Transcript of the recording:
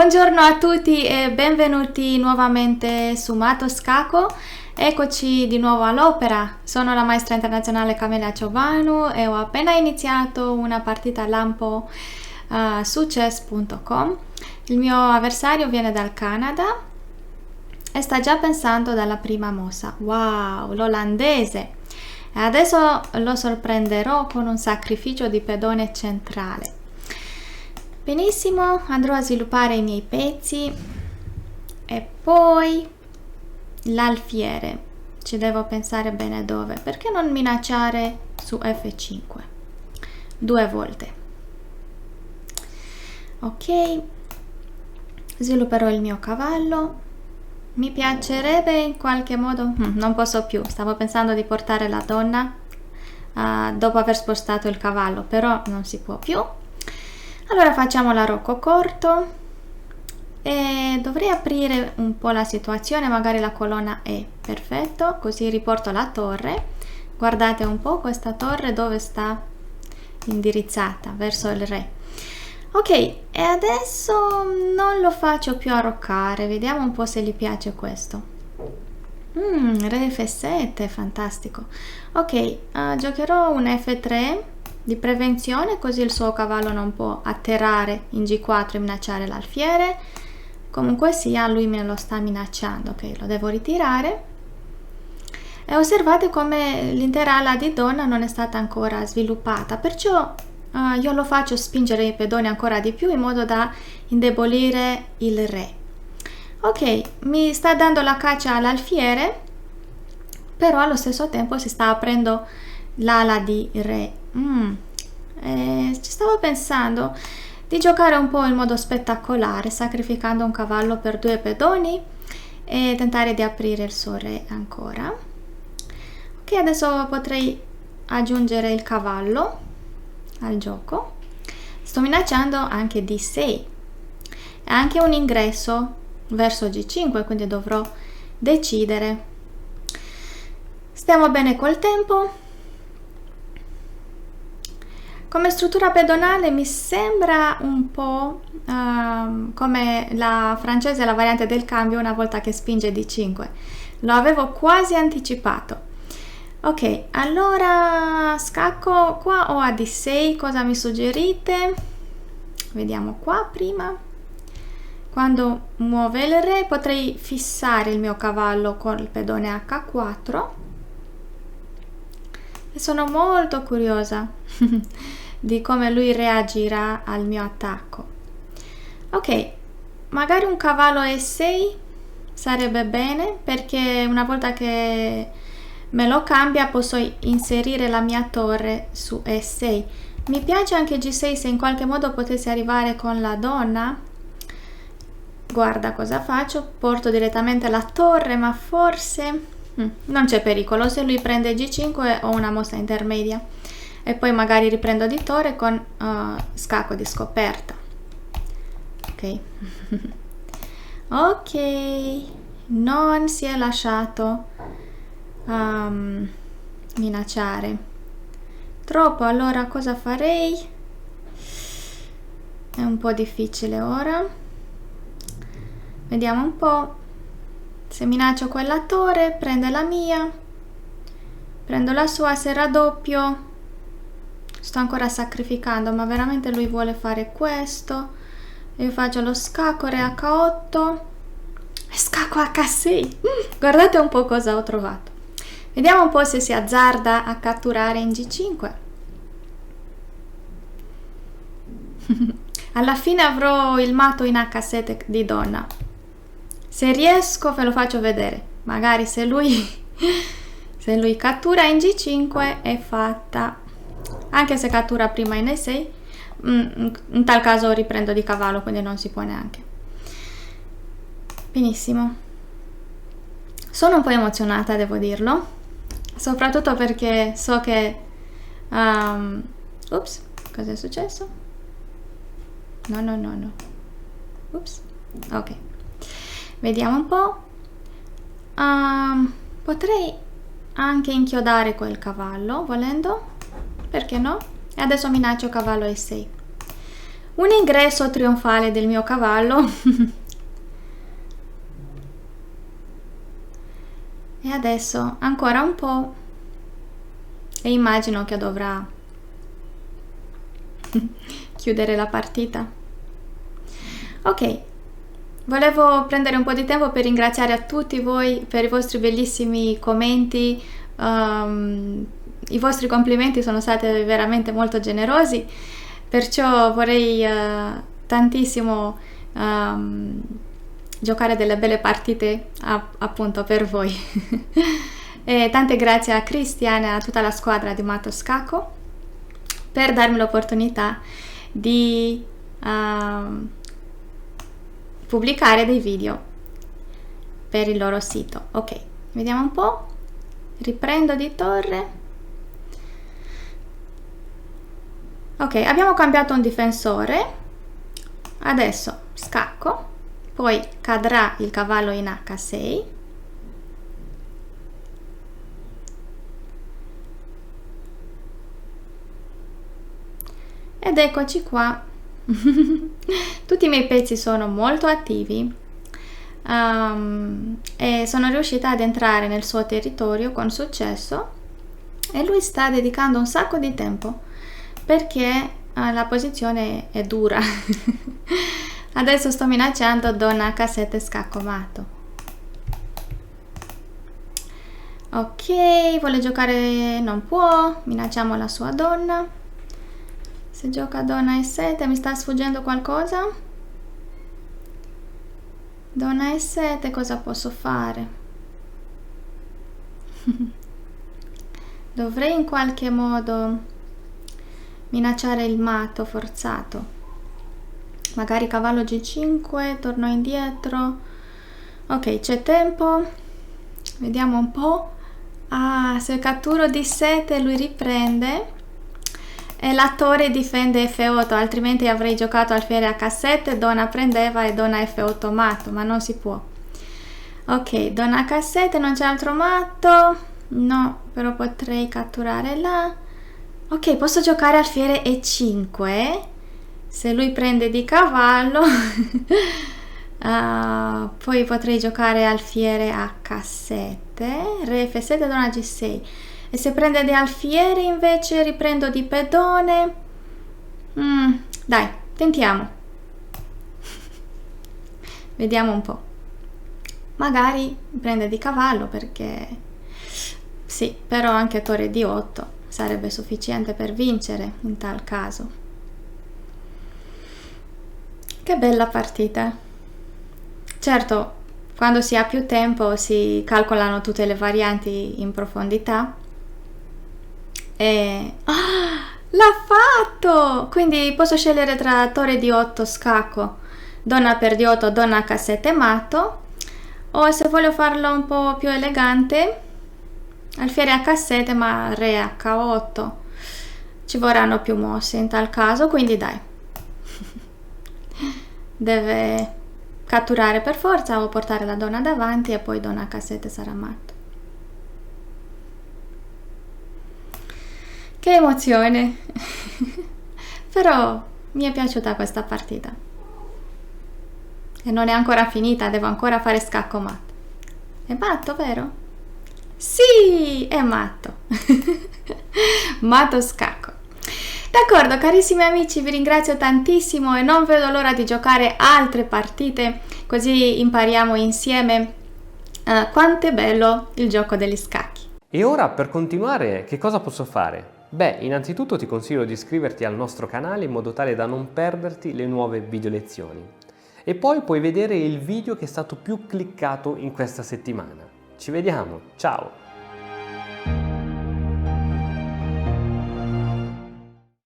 Buongiorno a tutti e benvenuti nuovamente su Mato Scacco. Eccoci di nuovo all'opera. Sono la maestra internazionale Camelia Ciobanu e ho appena iniziato una partita lampo su chess.com. Il mio avversario viene dal Canada e sta già pensando dalla prima mossa. Wow, l'olandese! E adesso lo sorprenderò con un sacrificio di pedone centrale. Benissimo, andrò a sviluppare i miei pezzi e poi l'alfiere. Ci devo pensare bene dove. Perché non minacciare su F5? 2 volte. Ok, svilupperò il mio cavallo. Mi piacerebbe in qualche modo... non posso più, stavo pensando di portare la donna dopo aver spostato il cavallo, però non si può più. Allora facciamo l'arocco corto e dovrei aprire un po' la situazione, magari la colonna E, perfetto, così riporto la torre. Guardate un po' questa torre dove sta indirizzata, verso il re. Ok, e adesso non lo faccio più arroccare, vediamo un po' se gli piace questo. Re F7, fantastico. Ok, giocherò un F3 di prevenzione, così il suo cavallo non può atterrare in G4 e minacciare l'alfiere. Comunque sia, lui me lo sta minacciando. Ok, lo devo ritirare. E osservate come l'intera ala di donna non è stata ancora sviluppata, perciò io lo faccio spingere i pedoni ancora di più in modo da indebolire il re. Ok, mi sta dando la caccia all'alfiere, però allo stesso tempo si sta aprendo l'ala di re. Ci stavo pensando di giocare un po' in modo spettacolare, sacrificando un cavallo per 2 pedoni e tentare di aprire il suo re ancora. Ok, adesso potrei aggiungere il cavallo al gioco. Sto minacciando anche D6 e anche un ingresso verso G5, quindi dovrò decidere. Stiamo bene col tempo. Come struttura pedonale mi sembra un po' come la francese, la variante del cambio una volta che spinge D5. Lo avevo quasi anticipato. Ok, allora scacco qua o a D6, cosa mi suggerite? Vediamo qua prima. Quando muove il re potrei fissare il mio cavallo con il pedone H4 e sono molto curiosa di come lui reagirà al mio attacco. Ok, magari un cavallo E6 sarebbe bene, perché una volta che me lo cambia posso inserire la mia torre su E6. Mi piace anche G6 se in qualche modo potessi arrivare con la donna. Guarda cosa faccio, porto direttamente la torre, ma forse non c'è pericolo. Se lui prende G5 ho una mossa intermedia e poi magari riprendo di torre con scacco di scoperta. Ok. Ok, non si è lasciato minacciare troppo. Allora cosa farei? È un po' difficile ora. Vediamo un po'. Se minaccio quella torre, prende la mia, prendo la sua, se raddoppio sto ancora sacrificando, ma veramente lui vuole fare questo. Io faccio lo scacco re H8 e scacco H6. Guardate un po' cosa ho trovato. Vediamo un po' se si azzarda a catturare in G5. Alla fine avrò il matto in H7 di donna. Se riesco ve lo faccio vedere. Magari se lui cattura in G5 è fatta. Anche se cattura prima in E6, in tal caso riprendo di cavallo, quindi non si può neanche. Benissimo. Sono un po' emozionata, devo dirlo, soprattutto perché so che ups, cosa è successo? No. Ups. Ok. Vediamo un po'. Potrei anche inchiodare quel cavallo, volendo. Perché no? E adesso minaccio cavallo E6. un ingresso trionfale del mio cavallo. E adesso ancora un po' e immagino che dovrà chiudere la partita. Ok, volevo prendere un po' di tempo per ringraziare a tutti voi per i vostri bellissimi commenti. I vostri complimenti sono stati veramente molto generosi, perciò vorrei tantissimo giocare delle belle partite appunto per voi. E tante grazie a Cristian e a tutta la squadra di Matto Scacco per darmi l'opportunità di pubblicare dei video per il loro sito. Ok, vediamo un po'. Riprendo di torre. Ok, abbiamo cambiato un difensore. Adesso scacco, poi cadrà il cavallo in H6. Ed eccoci qua. Tutti i miei pezzi sono molto attivi e sono riuscita ad entrare nel suo territorio con successo, e lui sta dedicando un sacco di tempo perché la posizione è dura. Adesso sto minacciando donna H7 scacco matto. Ok, vuole giocare, non può, minacciamo la sua donna. Se gioca donna E7 mi sta sfuggendo qualcosa? Donna E7 cosa posso fare? Dovrei in qualche modo minacciare il matto forzato. Magari cavallo G5, torno indietro. Ok, c'è tempo. Vediamo un po'. Ah, se catturo D7 lui riprende. E la torre difende F8, altrimenti avrei giocato alfiere H7, donna prendeva e donna F8 matto, ma non si può. Ok, donna H7, non c'è altro matto. No, però potrei catturare là. Ok, posso giocare alfiere E5. Se lui prende di cavallo. Poi potrei giocare alfiere H7, re F7, donna G6. E se prende di alfiere invece riprendo di pedone. Dai, tentiamo. Vediamo un po'. Magari prende di cavallo perché sì, però anche torre di 8 sarebbe sufficiente per vincere in tal caso. Che bella partita. Certo, quando si ha più tempo si calcolano tutte le varianti in profondità. E l'ha fatto! Quindi posso scegliere tra torre di 8 scacco, donna per D8, donna H7 matto, o se voglio farlo un po' più elegante, alfiere H7 ma re H8. Ci vorranno più mosse in tal caso, quindi dai. Deve catturare per forza o portare la donna davanti e poi donna H7 sarà matto. Che emozione! Però mi è piaciuta questa partita. E non è ancora finita, devo ancora fare scacco matto. È matto, vero? Sì, è matto. Matto scacco. D'accordo, carissimi amici, vi ringrazio tantissimo e non vedo l'ora di giocare altre partite, così impariamo insieme quanto è bello il gioco degli scacchi. E ora, per continuare, che cosa posso fare? Beh, innanzitutto ti consiglio di iscriverti al nostro canale in modo tale da non perderti le nuove video lezioni. E poi puoi vedere il video che è stato più cliccato in questa settimana. Ci vediamo, ciao!